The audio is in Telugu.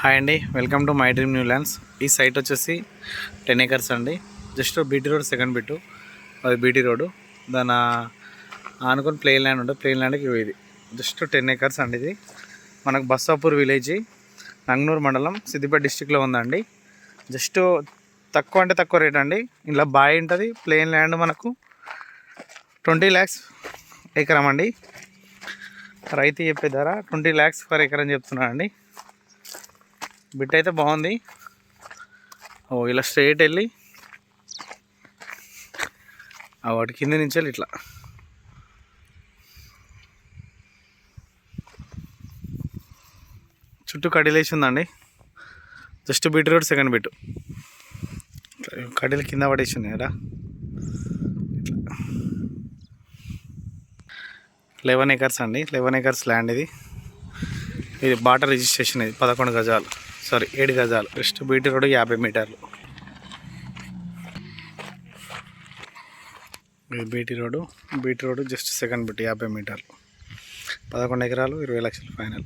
హాయ్ అండి, welcome to my dream new lands. ఈ సైట్ వచ్చేసి 10 acres అండి. Just BT road second bit, అది బీటీ రోడ్డు. దాని ఆనుకొని ప్లెయిన్ ల్యాండ్ ఉంటుంది. ప్లెయిన్ ల్యాండ్కి ఇది జస్ట్ 10 acres అండి. ఇది మనకు బస్సాపూర్ విలేజ్, నంగనూరు మండలం, సిద్దిపేట డిస్టిక్లో ఉందండి. జస్ట్ తక్కువ అంటే తక్కువ రేట్ అండి. ఇలా బాయ్ ఉంటుంది. ప్లెయిన్ ల్యాండ్ మనకు 20 lakhs ఎకరం అండి. రైతు చెప్పే ధర 20 lakhs పర్ ఎకరం చెప్తున్నాను అండి. బిట్ అయితే బాగుంది. ఇలా స్ట్రైట్ వెళ్ళి వాటి కింద నుంచి వెళ్ళి ఇట్లా చుట్టూ కడిలేసి ఉందండి. Just beat road second bit, కడీలు కింద పడేసి ఉన్నాయి కదా. 11 acres అండి. 11 acres ల్యాండ్ ఇది. ఇది బాటర్ రిజిస్ట్రేషన్. ఇది 11 గజాలు, 7 గజాలు. జస్ట్ బీటీ రోడ్ 50 మీటర్లు. ఇది BT road just second bit 50 మీటర్లు. 11 ఎకరాలు 20 లక్షలు ఫైనల్.